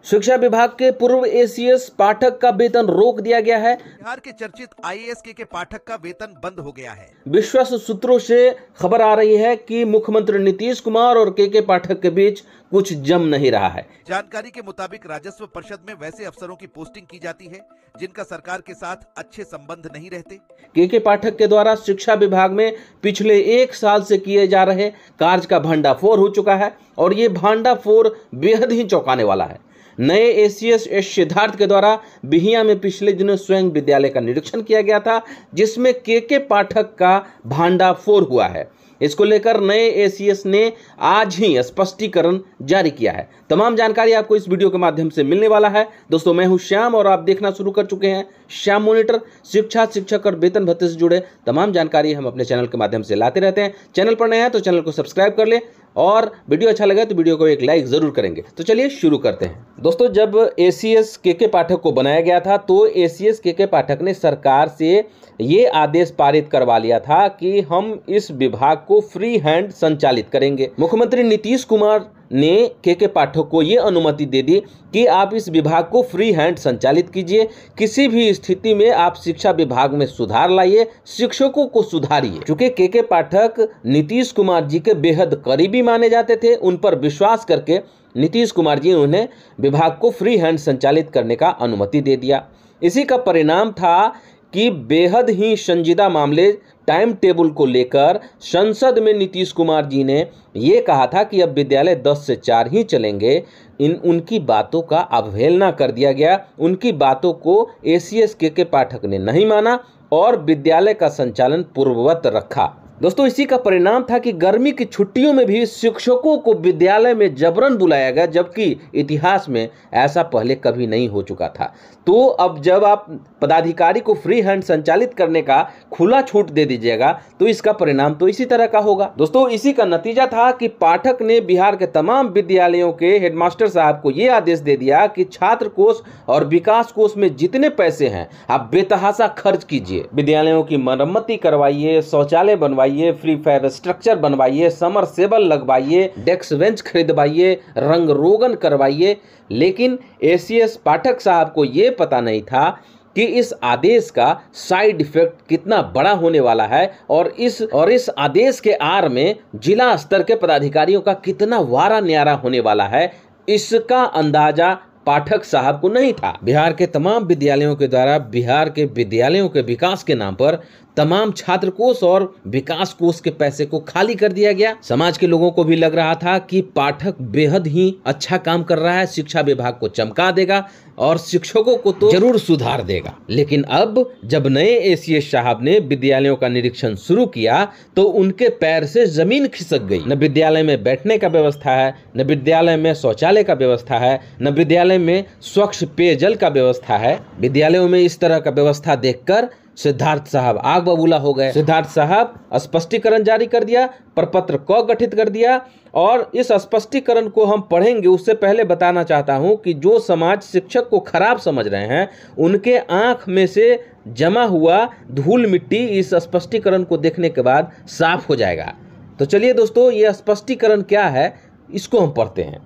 शिक्षा विभाग के पूर्व एसीएस पाठक का वेतन रोक दिया गया है। बिहार के चर्चित आईएएस के पाठक का वेतन बंद हो गया है। विश्वस्त सूत्रों से खबर आ रही है कि मुख्यमंत्री नीतीश कुमार और के पाठक के बीच कुछ जम नहीं रहा है। जानकारी के मुताबिक राजस्व परिषद में वैसे अफसरों की पोस्टिंग की जाती है जिनका सरकार के साथ अच्छे संबंध नहीं रहते। के पाठक के द्वारा शिक्षा विभाग में पिछले 1 साल से किए जा रहे कार्य का भंडाफोड़ हो चुका है और ये भंडाफोड़ बेहद ही चौंकाने वाला है। नए एसीएस एस सिद्धार्थ के द्वारा बिहिया में पिछले दिनों स्वयं विद्यालय का निरीक्षण किया गया था, जिसमें के पाठक का भंडाफोड़ हुआ है। इसको लेकर नए एसीएस ने आज ही स्पष्टीकरण जारी किया है। तमाम जानकारी आपको इस वीडियो के माध्यम से मिलने वाला है। दोस्तों, मैं हूं श्याम और आप देखना शुरू कर चुके हैं श्याम मॉनिटर। शिक्षा, शिक्षक और वेतन भत्ते से जुड़े तमाम जानकारी हम अपने चैनल के माध्यम से लाते रहते हैं। चैनल पर नए हैं तो चैनल को सब्सक्राइब कर ले और वीडियो अच्छा लगे तो वीडियो को एक लाइक जरूर करेंगे। तो चलिए शुरू करते हैं। दोस्तों, जब एसीएस के पाठक को बनाया गया था तो एसीएस के पाठक ने सरकार से ये आदेश पारित करवा लिया था कि हम इस विभाग को फ्री हैंड संचालित करेंगे। मुख्यमंत्री नीतीश कुमार ने के पाठक को ये अनुमति दे दी कि आप इस विभाग को फ्री हैंड संचालित कीजिए, किसी भी स्थिति में आप शिक्षा विभाग में सुधार लाइए, शिक्षकों को सुधारिए। चूंकि के पाठक नीतीश कुमार जी के बेहद करीबी माने जाते थे, उन पर विश्वास करके नीतीश कुमार जी उन्हें विभाग को फ्री हैंड संचालित करने का अनुमति दे दिया। इसी का परिणाम था कि बेहद ही संजीदा मामले टाइम टेबल को लेकर संसद में नीतीश कुमार जी ने ये कहा था कि अब विद्यालय 10 से 4 ही चलेंगे। उनकी बातों का अवहेलना कर दिया गया। उनकी बातों को एसीएस के पाठक ने नहीं माना और विद्यालय का संचालन पूर्ववत रखा। दोस्तों, इसी का परिणाम था कि गर्मी की छुट्टियों में भी शिक्षकों को विद्यालय में जबरन बुलाया गया, जबकि इतिहास में ऐसा पहले कभी नहीं हो चुका था। तो अब जब आप पदाधिकारी को फ्री हैंड संचालित करने का खुला छूट दे दीजिएगा तो इसका परिणाम तो इसी तरह का होगा। दोस्तों, इसी का नतीजा था कि पाठक ने बिहार के तमाम विद्यालयों के हेडमास्टर साहब को यह आदेश दे दिया कि छात्र कोष और विकास कोष में जितने पैसे हैं आप बेतहाशा खर्च कीजिए। विद्यालयों की मरम्मती करवाइए, शौचालय बनवाइए, फ्री फायर स्ट्रक्चर बनवाइए, समरसेबल लगवाइए, डेस्क बेंच खरीदवाइए, रंग रोगन करवाइए। लेकिन एसीएस पाठक साहब को यह पता नहीं था कि इस आदेश का साइड इफेक्ट कितना बड़ा होने वाला है और इस आदेश के आड़ में जिला स्तर के पदाधिकारियों का कितना वारा न्यारा होने वाला है, इसका अंदाजा पाठक साहब को नहीं था। बिहार के तमाम विद्यालयों के द्वारा बिहार के विद्यालयों के विकास के नाम पर तमाम छात्र कोष और विकास कोष के पैसे को खाली कर दिया गया। समाज के लोगों को भी लग रहा था कि पाठक बेहद ही अच्छा काम कर रहा है, शिक्षा विभाग को चमका देगा और शिक्षकों को तो जरूर सुधार देगा। लेकिन अब जब नए एसीएस साहब ने विद्यालयों का निरीक्षण शुरू किया तो उनके पैर से जमीन खिसक गई। न विद्यालय में बैठने का व्यवस्था है, न विद्यालय में शौचालय का व्यवस्था है, न विद्यालय में स्वच्छ पेयजल का व्यवस्था है। विद्यालयों में इस तरह का व्यवस्था देखकर सिद्धार्थ साहब आग बबूला हो गए। सिद्धार्थ साहब स्पष्टीकरण जारी कर दिया, प्रपत्र को गठित कर दिया और इस स्पष्टीकरण को हम पढ़ेंगे उससे पहले बताना चाहता हूं कि जो समाज शिक्षक को खराब समझ रहे हैं उनके आंख में से जमा हुआ धूल मिट्टी इस स्पष्टीकरण को देखने के बाद साफ हो जाएगा। तो चलिए दोस्तों, ये स्पष्टीकरण क्या है इसको हम पढ़ते हैं।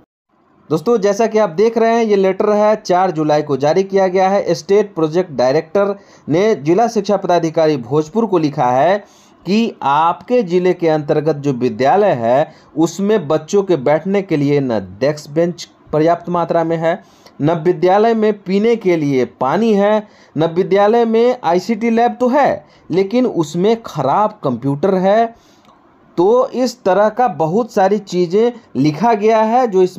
दोस्तों, जैसा कि आप देख रहे हैं ये लेटर है 4 जुलाई को जारी किया गया है। स्टेट प्रोजेक्ट डायरेक्टर ने जिला शिक्षा पदाधिकारी भोजपुर को लिखा है कि आपके जिले के अंतर्गत जो विद्यालय है उसमें बच्चों के बैठने के लिए न डेस्क बेंच पर्याप्त मात्रा में है, न विद्यालय में पीने के लिए पानी है, न विद्यालय में आईसीटी लैब तो है लेकिन उसमें खराब कंप्यूटर है। तो इस तरह का बहुत सारी चीज़ें लिखा गया है जो इस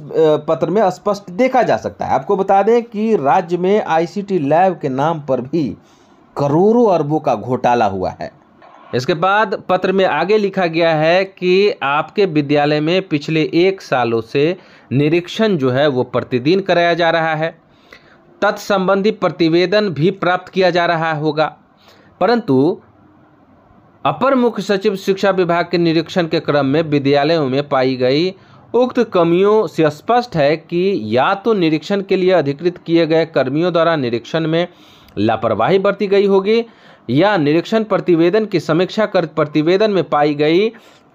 पत्र में स्पष्ट देखा जा सकता है। आपको बता दें कि राज्य में आईसीटी लैब के नाम पर भी करोड़ों अरबों का घोटाला हुआ है। इसके बाद पत्र में आगे लिखा गया है कि आपके विद्यालय में पिछले 1 सालों से निरीक्षण जो है वो प्रतिदिन कराया जा रहा है, तत्संबंधी प्रतिवेदन भी प्राप्त किया जा रहा होगा, परंतु अपर मुख्य सचिव शिक्षा विभाग के निरीक्षण के क्रम में विद्यालयों में पाई गई उक्त कमियों से स्पष्ट है कि या तो निरीक्षण के लिए अधिकृत किए गए कर्मियों द्वारा निरीक्षण में लापरवाही बरती गई होगी या निरीक्षण प्रतिवेदन की समीक्षा कर प्रतिवेदन में पाई गई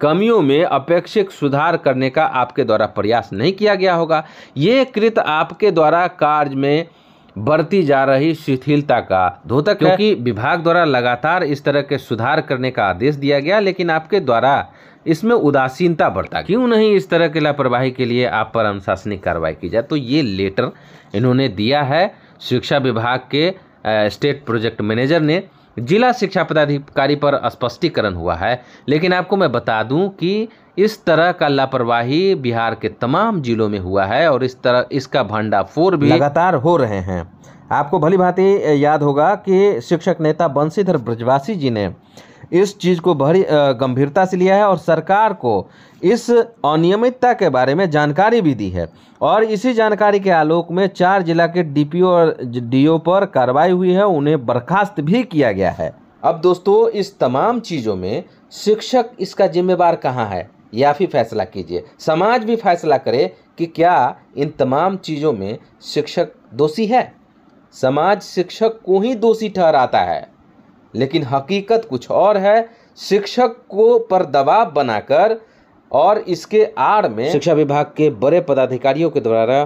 कमियों में अपेक्षित सुधार करने का आपके द्वारा प्रयास नहीं किया गया होगा। ये कृत्य आपके द्वारा कार्य में बढ़ती जा रही शिथिलता का द्योतक है, क्योंकि विभाग द्वारा लगातार इस तरह के सुधार करने का आदेश दिया गया, लेकिन आपके द्वारा इसमें उदासीनता बढ़ता। क्यों नहीं इस तरह की लापरवाही के लिए आप पर अनुशासनिक कार्रवाई की जाए। तो ये लेटर इन्होंने दिया है शिक्षा विभाग के स्टेट प्रोजेक्ट मैनेजर ने। जिला शिक्षा पदाधिकारी पर स्पष्टीकरण हुआ है, लेकिन आपको मैं बता दूं कि इस तरह का लापरवाही बिहार के तमाम जिलों में हुआ है और इस तरह इसका भंडाफोड़ भी लगातार हो रहे हैं। आपको भली भांति याद होगा कि शिक्षक नेता बंशीधर ब्रजवासी जी ने इस चीज़ को बड़ी गंभीरता से लिया है और सरकार को इस अनियमितता के बारे में जानकारी भी दी है और इसी जानकारी के आलोक में 4 जिला के डीपीओ और डीओ पर कार्रवाई हुई है, उन्हें बर्खास्त भी किया गया है। अब दोस्तों, इस तमाम चीज़ों में शिक्षक इसका जिम्मेवार कहाँ है, या फिर फैसला कीजिए। समाज भी फैसला करे कि क्या इन तमाम चीज़ों में शिक्षक दोषी है। समाज शिक्षक को ही दोषी ठहराता है, लेकिन हकीकत कुछ और है। शिक्षक को पर दबाव बनाकर और इसके आड़ में शिक्षा विभाग के बड़े पदाधिकारियों के द्वारा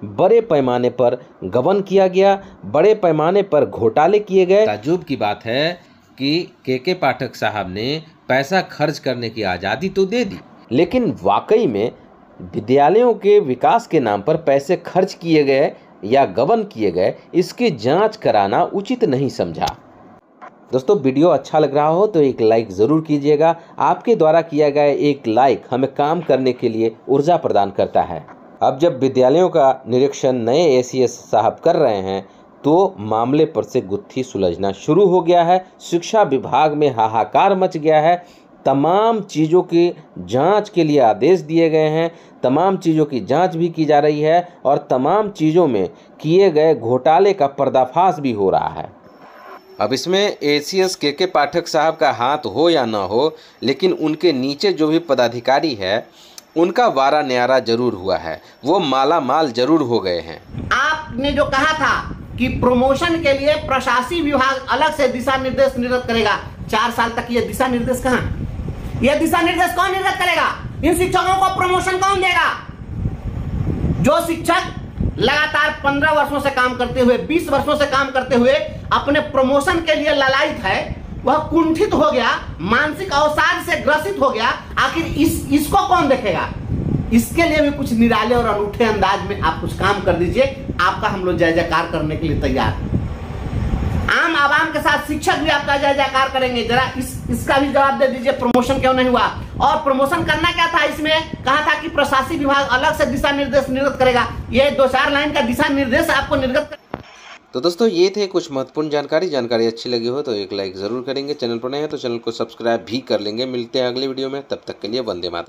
बड़े पैमाने पर गबन किया गया, बड़े पैमाने पर घोटाले किए गए। ताज्जुब की बात है कि के पाठक साहब ने पैसा खर्च करने की आज़ादी तो दे दी, लेकिन वाकई में विद्यालयों के विकास के नाम पर पैसे खर्च किए गए या गबन किए गए, इसकी जांच कराना उचित नहीं समझा। दोस्तों, वीडियो अच्छा लग रहा हो तो एक लाइक ज़रूर कीजिएगा। आपके द्वारा किया गया एक लाइक हमें काम करने के लिए ऊर्जा प्रदान करता है। अब जब विद्यालयों का निरीक्षण नए एसीएस साहब कर रहे हैं तो मामले पर से गुत्थी सुलझना शुरू हो गया है। शिक्षा विभाग में हाहाकार मच गया है। तमाम चीज़ों की जांच के लिए आदेश दिए गए हैं, तमाम चीज़ों की जांच भी की जा रही है और तमाम चीज़ों में किए गए घोटाले का पर्दाफाश भी हो रहा है। अब इसमें एसीएस के पाठक साहब का हाथ हो या ना हो, लेकिन उनके नीचे जो भी पदाधिकारी है उनका वारा न्यारा जरूर हुआ है, वो माला माल जरूर हो गए हैं। आपने जो कहा था कि प्रमोशन के लिए प्रशासनिक विभाग अलग से दिशा निर्देश निर्गत करेगा, 4 साल तक ये दिशा निर्देश कहाँ? ये दिशा निर्देश कौन निर्गत करेगा? इन शिक्षकों को प्रमोशन कौन देगा? जो शिक्षक लगातार 15 वर्षों से काम करते हुए, 20 वर्षों से काम करते हुए अपने प्रमोशन के लिए ललायित है, वह कुंठित हो गया, मानसिक अवसाद से ग्रसित हो गया। आखिर इसको कौन देखेगा? इसके लिए भी कुछ निराले और अनूठे अंदाज में आप कुछ काम कर दीजिए, आपका हम लोग जय जयकार करने के लिए तैयार हैं। आम आवाम के साथ शिक्षक भी आपका जय जयकार करेंगे। जरा इसका भी जवाब दे दीजिए, प्रमोशन क्यों नहीं हुआ? और प्रमोशन करना क्या था? इसमें कहा था कि प्रशासनिक विभाग अलग से दिशा निर्देश निर्गत करेगा। ये 2-4 लाइन का दिशा निर्देश आपको निर्गत। तो दोस्तों, ये थे कुछ महत्वपूर्ण जानकारी अच्छी लगी हो तो एक लाइक जरूर करेंगे। चैनल पर नए हैं तो चैनल को सब्सक्राइब भी कर लेंगे। मिलते हैं अगले वीडियो में, तब तक के लिए वंदे मातरम।